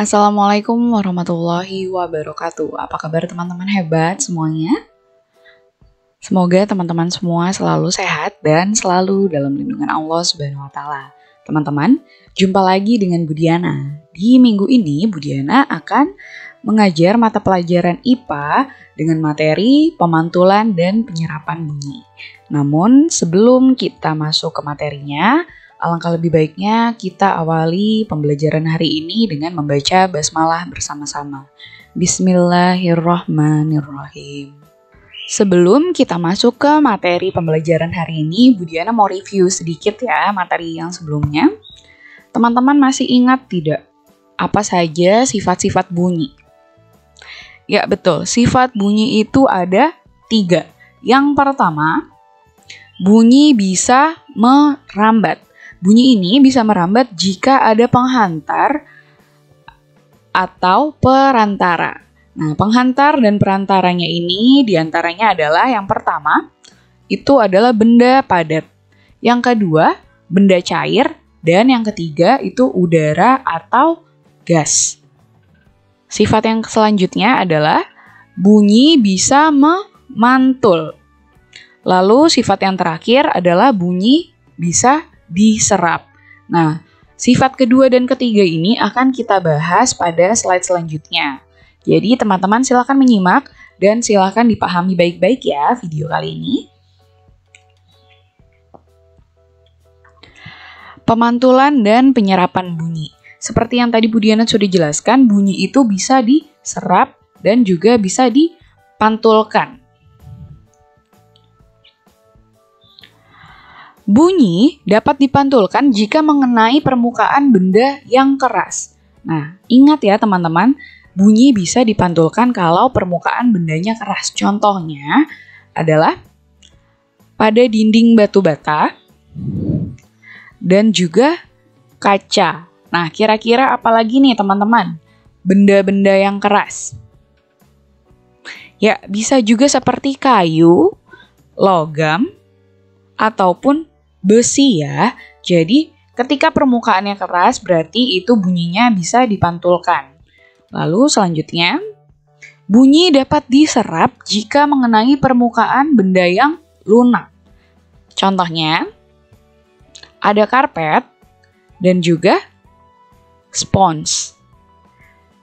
Assalamualaikum warahmatullahi wabarakatuh. Apa kabar teman-teman hebat semuanya? Semoga teman-teman semua selalu sehat dan selalu dalam lindungan Allah Subhanahu wa taala. Teman-teman, jumpa lagi dengan Budiana. Di minggu ini Budiana akan mengajar mata pelajaran IPA dengan materi pemantulan dan penyerapan bunyi. Namun, sebelum kita masuk ke materinya, alangkah lebih baiknya kita awali pembelajaran hari ini dengan membaca basmalah bersama-sama. Bismillahirrahmanirrahim. Sebelum kita masuk ke materi pembelajaran hari ini, Budiana mau review sedikit ya materi yang sebelumnya. Teman-teman masih ingat tidak apa saja sifat-sifat bunyi? Ya betul, sifat bunyi itu ada 3. Yang pertama, bunyi bisa merambat. Bunyi ini bisa merambat jika ada penghantar atau perantara. Nah, penghantar dan perantaranya ini diantaranya adalah yang pertama, itu adalah benda padat. Yang kedua, benda cair. Dan yang ketiga, itu udara atau gas. Sifat yang selanjutnya adalah bunyi bisa memantul. Lalu sifat yang terakhir adalah bunyi bisa diserap. Nah, sifat kedua dan ketiga ini akan kita bahas pada slide selanjutnya. Jadi teman-teman silakan menyimak dan silakan dipahami baik-baik ya video kali ini. Pemantulan dan penyerapan bunyi. Seperti yang tadi Budiana sudah jelaskan, bunyi itu bisa diserap dan juga bisa dipantulkan. Bunyi dapat dipantulkan jika mengenai permukaan benda yang keras. Nah, ingat ya teman-teman, bunyi bisa dipantulkan kalau permukaan bendanya keras. Contohnya adalah pada dinding batu bata dan juga kaca. Nah, kira-kira apa lagi nih teman-teman? Benda-benda yang keras. Ya, bisa juga seperti kayu, logam, ataupun besi ya. Jadi, ketika permukaannya keras berarti itu bunyinya bisa dipantulkan. Lalu selanjutnya, bunyi dapat diserap jika mengenai permukaan benda yang lunak. Contohnya, ada karpet dan juga spons.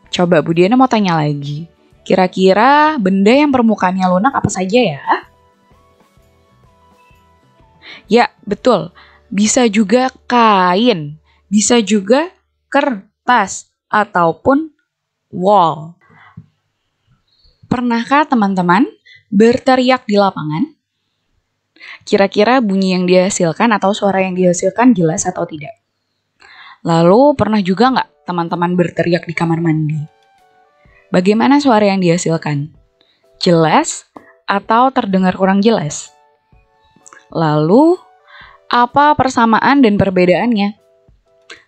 Coba Budiana mau tanya lagi. Kira-kira benda yang permukaannya lunak apa saja ya? Ya, betul. Bisa juga kain, bisa juga kertas, ataupun wall. Pernahkah teman-teman berteriak di lapangan? Kira-kira bunyi yang dihasilkan atau suara yang dihasilkan jelas atau tidak? Lalu pernah juga nggak teman-teman berteriak di kamar mandi? Bagaimana suara yang dihasilkan? Jelas atau terdengar kurang jelas? Lalu, apa persamaan dan perbedaannya?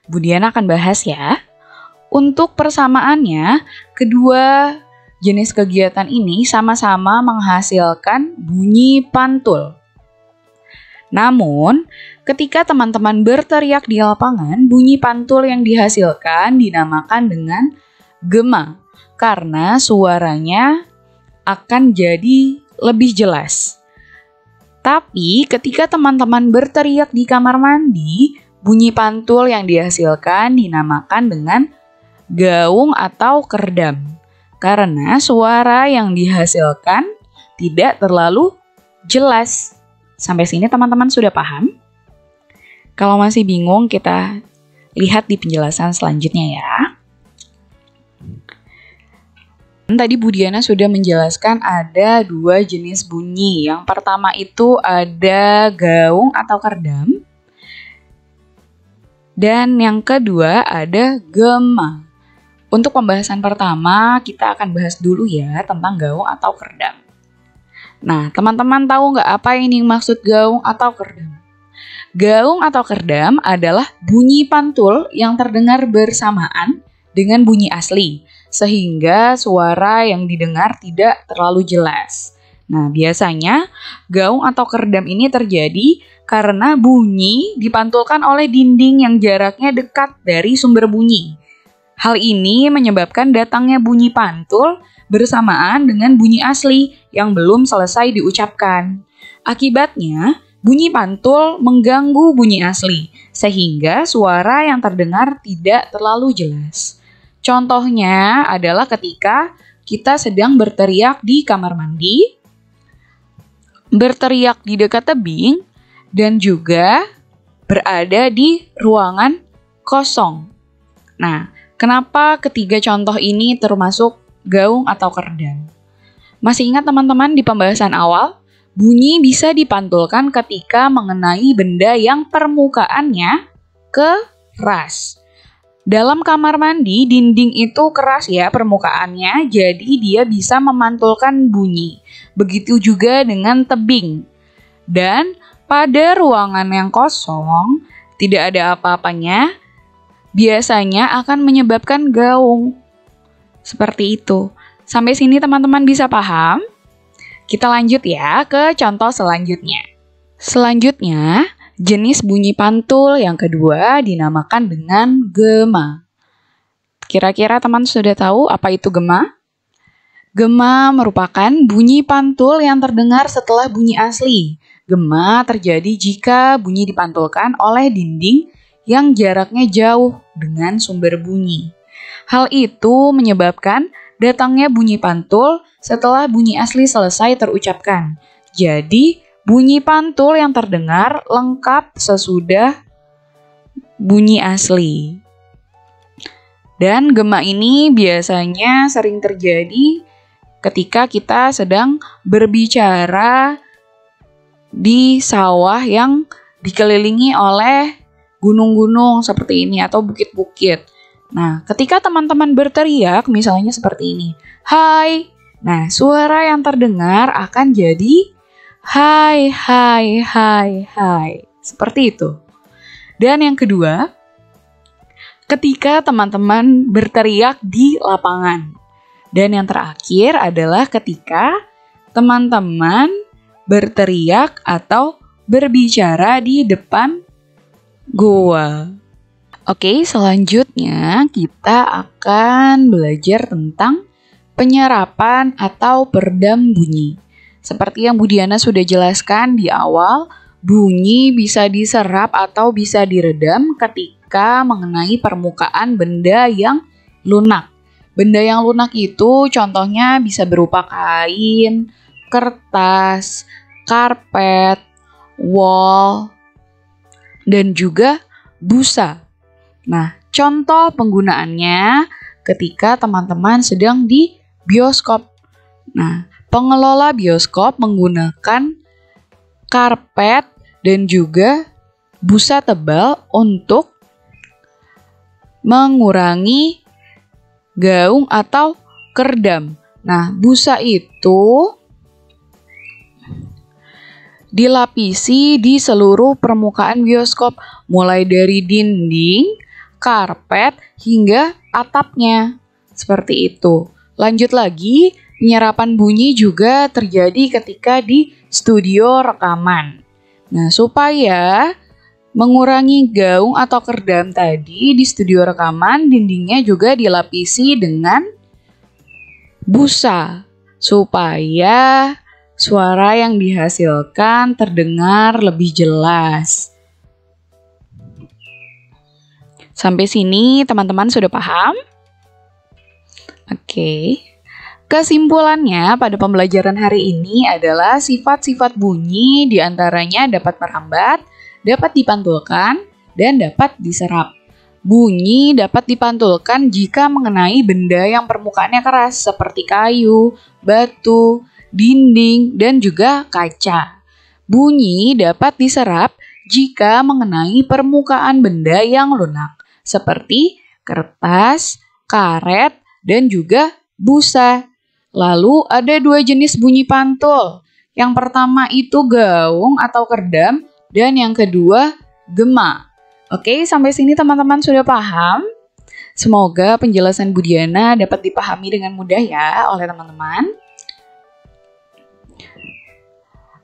Budiana akan bahas ya. Untuk persamaannya, kedua jenis kegiatan ini sama-sama menghasilkan bunyi pantul. Namun, ketika teman-teman berteriak di lapangan, bunyi pantul yang dihasilkan dinamakan dengan gema, karena suaranya akan jadi lebih jelas. Tapi ketika teman-teman berteriak di kamar mandi, bunyi pantul yang dihasilkan dinamakan dengan gaung atau kerdam. Karena suara yang dihasilkan tidak terlalu jelas. Sampai sini teman-teman sudah paham? Kalau masih bingung, kita lihat di penjelasan selanjutnya ya. Tadi Budiana sudah menjelaskan ada 2 jenis bunyi. Yang pertama itu ada gaung atau kerdam. Dan yang kedua ada gema. Untuk pembahasan pertama, kita akan bahas dulu ya tentang gaung atau kerdam. Nah, teman-teman tahu nggak apa ini maksud gaung atau kerdam? Gaung atau kerdam adalah bunyi pantul yang terdengar bersamaan dengan bunyi asli, sehingga suara yang didengar tidak terlalu jelas. Nah, biasanya gaung atau kerdam ini terjadi karena bunyi dipantulkan oleh dinding yang jaraknya dekat dari sumber bunyi. Hal ini menyebabkan datangnya bunyi pantul bersamaan dengan bunyi asli yang belum selesai diucapkan. Akibatnya, bunyi pantul mengganggu bunyi asli, sehingga suara yang terdengar tidak terlalu jelas. Contohnya adalah ketika kita sedang berteriak di kamar mandi, berteriak di dekat tebing, dan juga berada di ruangan kosong. Nah, kenapa ketiga contoh ini termasuk gaung atau keredam? Masih ingat teman-teman di pembahasan awal? Bunyi bisa dipantulkan ketika mengenai benda yang permukaannya keras. Dalam kamar mandi, dinding itu keras ya permukaannya, jadi dia bisa memantulkan bunyi. Begitu juga dengan tebing. Dan pada ruangan yang kosong, tidak ada apa-apanya, biasanya akan menyebabkan gaung. Seperti itu. Sampai sini teman-teman bisa paham? Kita lanjut ya ke contoh selanjutnya. Selanjutnya, jenis bunyi pantul yang kedua dinamakan dengan gema. Kira-kira teman sudah tahu apa itu gema? Gema merupakan bunyi pantul yang terdengar setelah bunyi asli. Gema terjadi jika bunyi dipantulkan oleh dinding yang jaraknya jauh dengan sumber bunyi. Hal itu menyebabkan datangnya bunyi pantul setelah bunyi asli selesai terucapkan. Jadi, bunyi pantul yang terdengar lengkap sesudah bunyi asli. Dan gema ini biasanya sering terjadi ketika kita sedang berbicara di sawah yang dikelilingi oleh gunung-gunung seperti ini atau bukit-bukit. Nah, ketika teman-teman berteriak misalnya seperti ini, "Hai!" Nah, suara yang terdengar akan jadi hai, hai, hai, hai. Seperti itu. Dan yang kedua, ketika teman-teman berteriak di lapangan. Dan yang terakhir adalah ketika teman-teman berteriak atau berbicara di depan goa. Oke, selanjutnya kita akan belajar tentang penyerapan atau peredam bunyi. Seperti yang Bu Diana sudah jelaskan di awal, bunyi bisa diserap atau bisa diredam ketika mengenai permukaan benda yang lunak. Benda yang lunak itu contohnya bisa berupa kain, kertas, karpet, wol, dan juga busa. Nah, contoh penggunaannya ketika teman-teman sedang di bioskop. Nah, pengelola bioskop menggunakan karpet dan juga busa tebal untuk mengurangi gaung atau keredam. Nah, busa itu dilapisi di seluruh permukaan bioskop, mulai dari dinding, karpet, hingga atapnya. Seperti itu. Lanjut lagi, penyerapan bunyi juga terjadi ketika di studio rekaman. Nah, supaya mengurangi gaung atau keredam tadi di studio rekaman, dindingnya juga dilapisi dengan busa supaya suara yang dihasilkan terdengar lebih jelas. Sampai sini teman-teman sudah paham? Oke. Kesimpulannya pada pembelajaran hari ini adalah sifat-sifat bunyi diantaranya dapat merambat, dapat dipantulkan, dan dapat diserap. Bunyi dapat dipantulkan jika mengenai benda yang permukaannya keras seperti kayu, batu, dinding, dan juga kaca. Bunyi dapat diserap jika mengenai permukaan benda yang lunak seperti kertas, karet, dan juga busa. Lalu ada dua jenis bunyi pantul. Yang pertama itu gaung atau keredam, dan yang kedua gema. Oke, sampai sini teman-teman sudah paham? Semoga penjelasan Bu Diana dapat dipahami dengan mudah ya oleh teman-teman.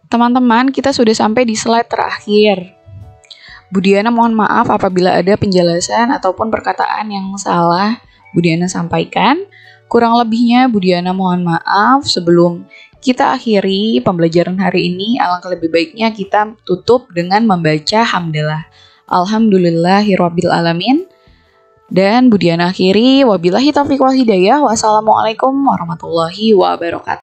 Teman-teman, kita sudah sampai di slide terakhir. Bu Diana mohon maaf apabila ada penjelasan ataupun perkataan yang salah Budiana sampaikan. Kurang lebihnya Budiana mohon maaf. Sebelum kita akhiri pembelajaran hari ini, alangkah lebih baiknya kita tutup dengan membaca hamdalah. Alhamdulillahirabbil alamin. Dan Budiana akhiri, wabillahi taufiq wal hidayah. Wassalamualaikum warahmatullahi wabarakatuh.